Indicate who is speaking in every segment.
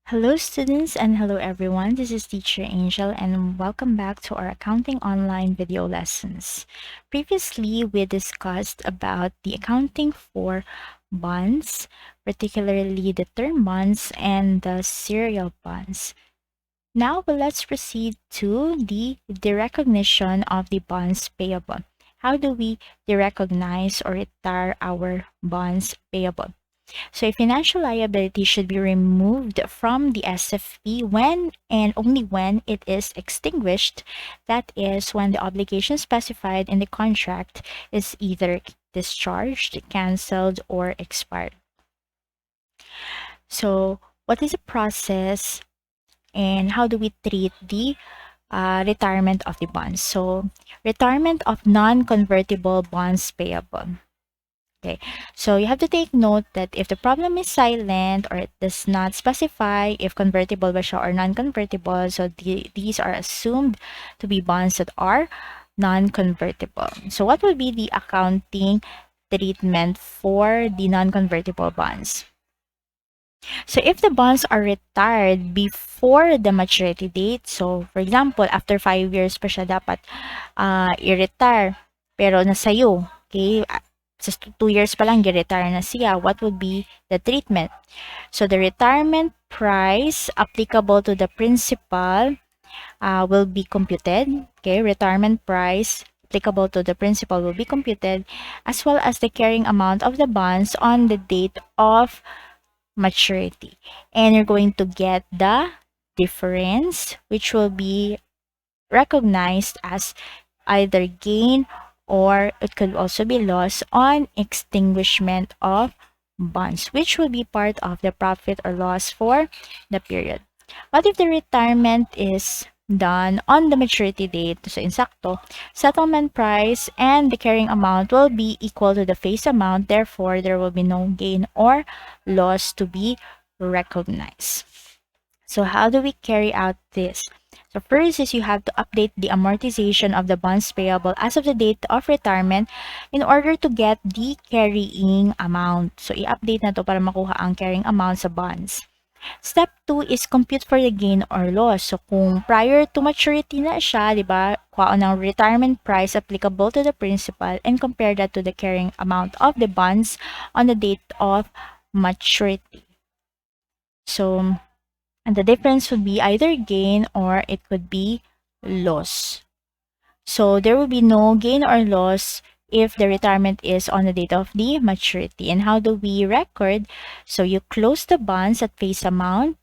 Speaker 1: Hello students and hello everyone, this is Teacher Angel and welcome back to our Accounting Online video lessons. Previously, we discussed about the accounting for bonds, particularly the term bonds and the serial bonds. Now, let's proceed to the derecognition of the bonds payable. How do we derecognize or retire our bonds payable? So a financial liability should be removed from the SFP when and only when it is extinguished. That is when the obligation specified in the contract is either discharged, canceled, or expired. So what is the process and how do we treat the retirement of the bonds? So retirement of non-convertible bonds payable. Okay, so you have to take note that if the problem is silent or it does not specify if convertible ba siya or non-convertible, so these are assumed to be bonds that are non-convertible. So what will be the accounting treatment for the non-convertible bonds? So if the bonds are retired before the maturity date, so for example, after 5 years pa siya dapat i-retire, pero nasayo, okay, sa 2 years pa lang gi-retire na siya, what would be the treatment? So the retirement price applicable to the principal will be computed. Okay, retirement price applicable to the principal will be computed, as well as the carrying amount of the bonds on the date of maturity. And you're going to get the difference, which will be recognized as either gain or it could also be loss on extinguishment of bonds, which will be part of the profit or loss for the period. What if the retirement is done on the maturity date? So insakto, settlement price and the carrying amount will be equal to the face amount. Therefore, there will be no gain or loss to be recognized. So how do we carry out this? So first is you have to update the amortization of the bonds payable as of the date of retirement in order to get the carrying amount. So i-update na to para makuha ang carrying amount sa bonds. Step 2 is compute for the gain or loss. So kung prior to maturity na siya, di ba, kuha ng retirement price applicable to the principal and compare that to the carrying amount of the bonds on the date of maturity. So and the difference would be either gain or it could be loss. So there will be no gain or loss if the retirement is on the date of the maturity. And how do we record? So you close the bonds at face amount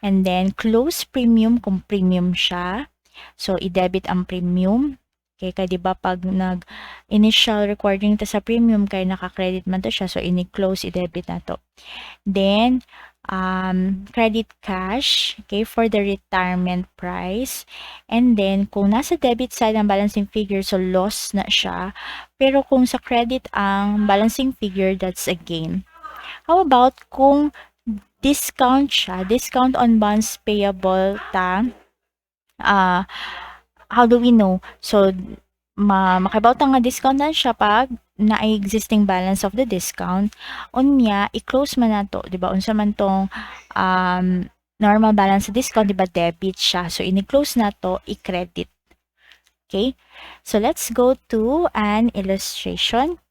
Speaker 1: and then close premium kung premium siya. So i-debit ang premium. Okay, kaya diba pag nag-initial recording ta sa premium kaya naka-credit man to siya. So ini-close, i-debit na to. Then credit cash, okay, for the retirement price. And then, kung nasa debit side ang balancing figure, so loss na siya. Pero kung sa credit ang balancing figure, that's a gain. How about kung discount siya, discount on bonds payable ta, how do we know? So, makibawta nga discount na siya pag na-existing balance of the discount. Unya, i-close man na to. Diba? Unsa man tong normal balance sa discount, diba? Debit siya. So, ini-close na to, i-credit. Okay? So, let's go to an illustration.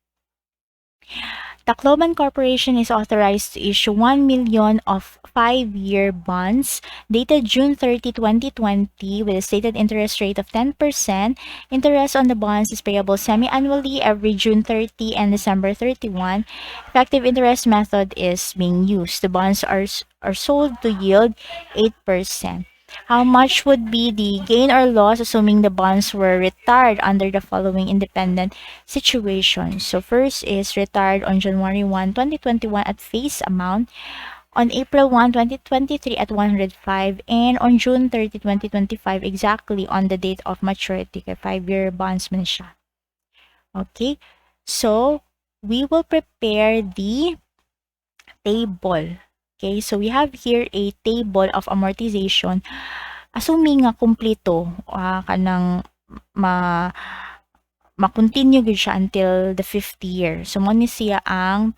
Speaker 1: Tacloban Corporation is authorized to issue 1 million of 5-year bonds dated June 30, 2020 with a stated interest rate of 10%. Interest on the bonds is payable semi-annually every June 30 and December 31. Effective interest method is being used. The bonds are sold to yield 8%. How much would be the gain or loss assuming the bonds were retired under the following independent situations? So first is retired on January 1, 2021 at face amount, on April 1, 2023 at 105, and on June 30, 2025 exactly on the date of maturity. Kaya 5-year bonds man siya. Okay, so we will prepare the table. Okay, so we have here a table of amortization. Assuming nga kumpleto kanang ma-continue gud siya until the 5th year. So mo ni siya ang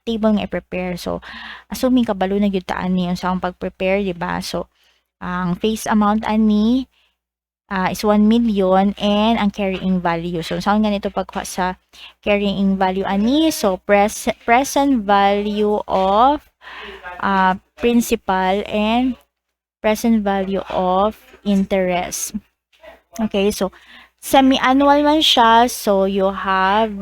Speaker 1: table nga i-prepare. So, assuming kabalo na gyud ta ani sa akong pag-prepare, di ba? So, ang face amount ani is 1 million and ang carrying value. So, saan ganito pagkuha sa carrying value ani? So, present value of principal and present value of interest. Okay, so semi-annual man siya, so you have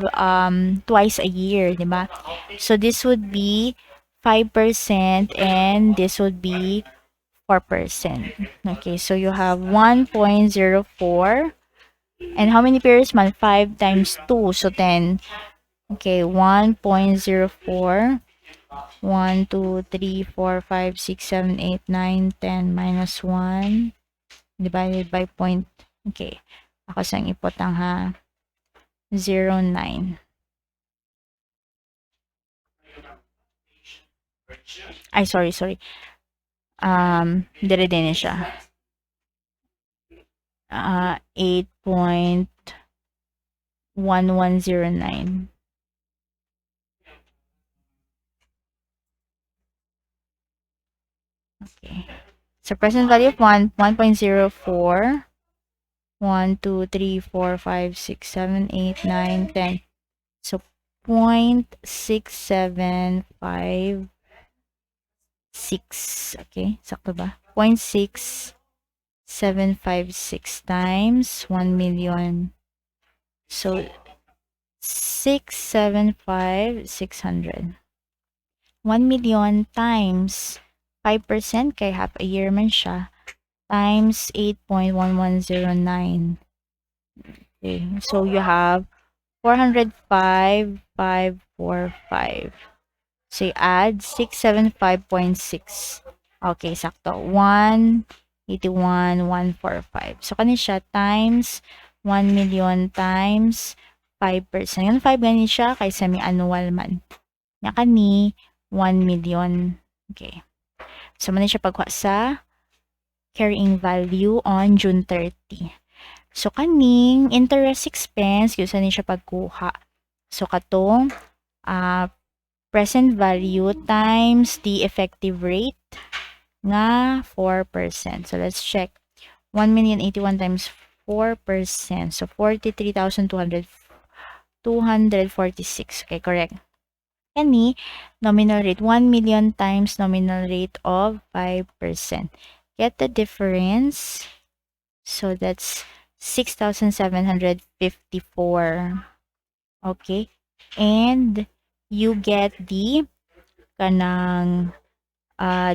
Speaker 1: twice a year, di ba? So this would be 5% and this would be 4%. Okay, so you have 1.04 and how many pairs man? 5 times 2, so 10. Okay, 1.04 1, 2, 3, 4, 5, 6, 7, 8, 9, 10 minus 1 divided by point. Okay. Ako sang ipotang ha. 0.9. Ay, sorry. Dire din siya. 8.1109. Okay. So, present value of 1.04. 1, 2, 3, 4, 5, 6, 7, 8, 9, 10. So, 0.6756. Okay, sakto ba? 0.6756 times 1 million. So, 675,600. 1 million times 5% kay half a year man siya times 8.1109. Okay, so you have 405,545. So you add 675.6. Okay, sakto. 181,145. So kani siya times 1 million times 5%. Yung 5 gani siya kay semi-annual man. Nya kani 1 million. Okay. So man siya pagkuha sa carrying value on June 30. So kaning interest expense gyud ni siya pagkuha. So katong present value times the effective rate nga 4%. So let's check. 1,081,000 times 4%. So 43,246. Okay, correct. Kani nominal rate 1 million times nominal rate of 5%. Get the difference. So that's 6,754. Okay. And you get the kanang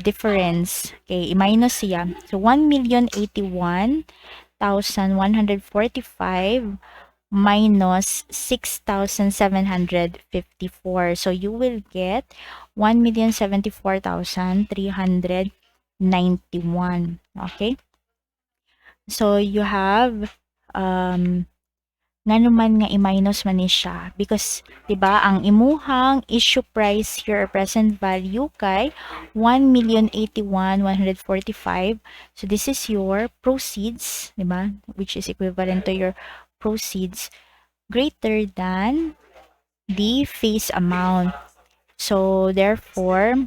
Speaker 1: difference. Okay, i-minus siya. So 1,081,145 minus 6,754. So you will get 1,074,391. Okay? So you have nga naman nga i-minus man ni siya because 'di ba ang imuhang issue price here present value kay 1,081,145. So this is your proceeds, 'di ba, which is equivalent to your proceeds greater than the face amount. So therefore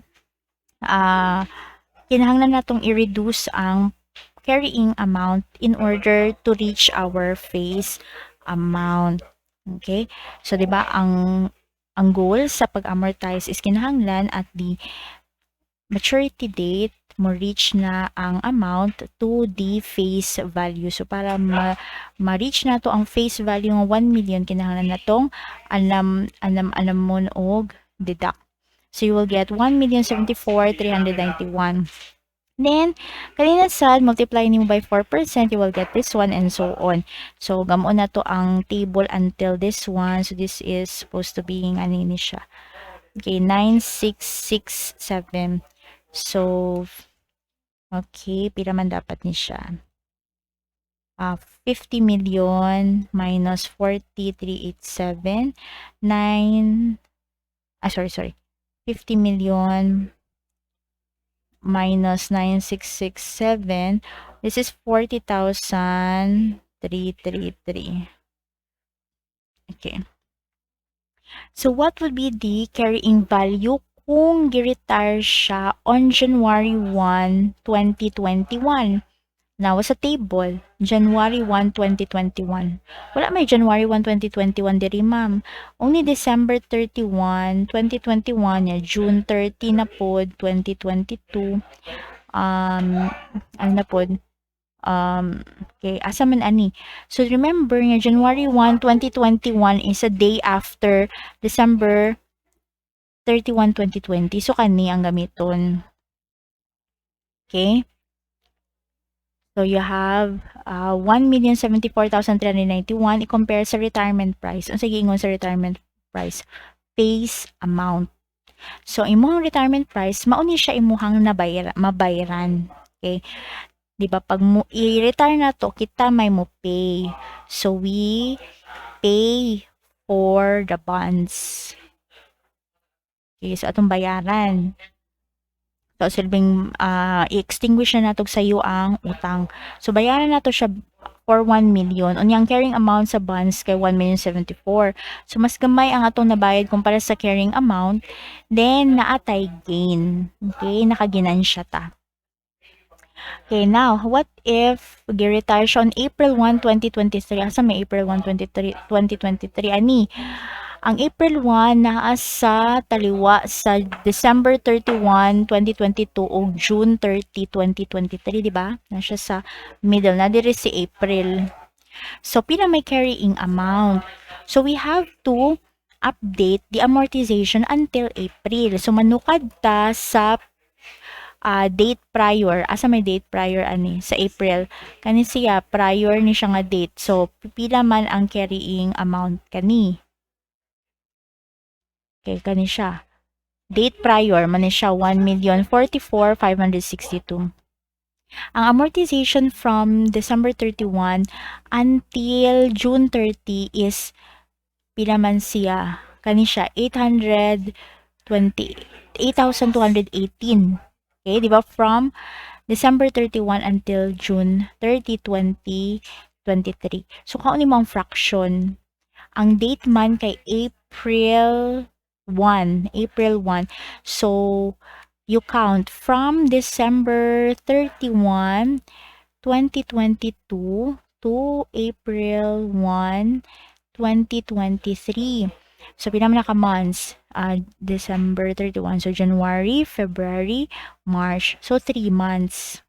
Speaker 1: kinahanglan natong i-reduce ang carrying amount in order to reach our face amount. Okay? So, di ba, ang goal sa pag-amortize is kinahanglan at the maturity date mo reach na ang amount to the face value. So, para ma-reach na to ang face value ng 1 million, kinahanglan na tong alam mo og deduct. So, you will get 1,074,391. Then, kanina sad, multiply nimo by 4%, you will get this one and so on. So, gamon na to ang table until this one. So, this is supposed to be ani ni siya. Okay, 9667. So, okay, pila man dapat ni siya. 50 million minus 4387. 50 million minus 9667. This is 40,333. Okay. So what would be the carrying value kung gi-retire siya on January 1, 2021? Now, sa table, January 1, 2021. Wala may January 1, 2021 diri, ma'am. Only December 31, 2021, ya, June 30 na pod, 2022. Ano na pod? Okay, asa man ani. So, remember nga, January 1, 2021 is a day after December 31, 2020. So, kani ang gamiton. Okay? So, you have 1,074,391 i-compare sa retirement price. Ang sige ingon sa retirement price, face amount. So, imong retirement price, mauni siya imuhang mabayaran. Okay? Di ba? Pag i-retire na to, kita may mo pay. So, we pay for the bonds. Okay? So, atong bayaran. So, silbing i-extinguish na nato sa iyo ang utang. So, bayaran nato siya for 1 million. Unyang carrying amount sa bonds kay 1,074,000. So, mas gamay ang atong nabayad kumpara sa carrying amount. Then, naatay gain. Okay? Nakaginansya ta. Okay, now, what if gi-retire siya on April 1, 2023? Asa may April 1, 2023? Ani? Ang April 1 naa sa taliwa sa December 31, 2022 o June 30, 2023, di ba? Na siya sa middle na diri si April. So pila may carrying amount. So we have to update the amortization until April. So manukad ta sa date prior. Asa may date prior ani sa April. Kani siya prior ni siya nga date. So pila man ang carrying amount kani. Okay, kani siya. Date prior, man siya 1,044,562. Ang amortization from December 31 until June 30 is pila man siya. Kani siya 8,218. Okay, di ba? From December 31 until June 30, 2023. So, kauni mo ang fraction. Ang date man kay April 1. So, you count from December 31, 2022 to April 1, 2023. So, pinaman ka months. December 31. So, January, February, March. So, 3 months.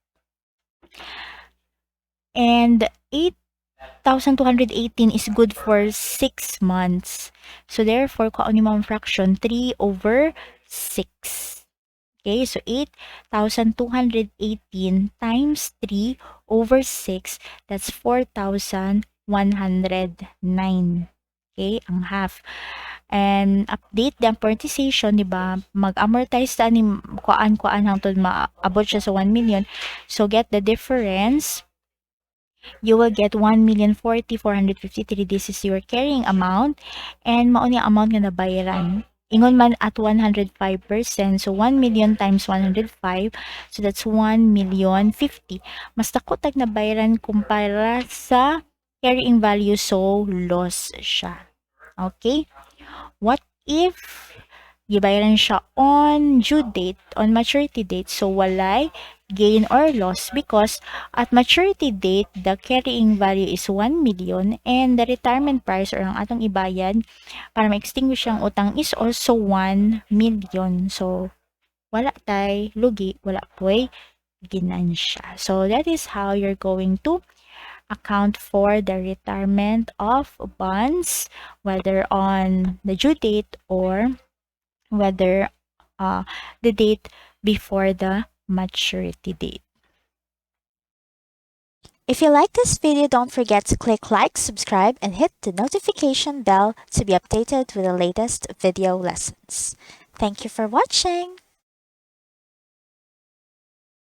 Speaker 1: And 8,218 is good for 6 months. So, therefore, kung ano yung fraction, 3 over 6. Okay, so 8,218 times 3 over 6, that's 4,109. Okay, ang half. And update the amortization, di ba? Mag-amortize ta ni kuan hangtod maabot siya sa 1 million. So, get the difference. You will get 1,040,453. This is your carrying amount. And mao ni amount nga nabayaran. Ingon man at 105%. So, 1 million times 105. So, that's 1,050,000. Mas dako tag nabayaran kumpara sa carrying value. So, loss siya. Okay? What if gibayaran siya on due date, on maturity date? So, walay gain or loss because at maturity date, the carrying value is 1 million and the retirement price or ang atong ibayad para ma-extinguish ang utang is also 1 million. So, wala tay lugi, wala po'y ginansya. So, that is how you're going to account for the retirement of bonds, whether on the due date or whether the date before the maturity date.
Speaker 2: If you like this video, don't forget to click like, subscribe, and hit the notification bell to be updated with the latest video lessons. Thank you for watching.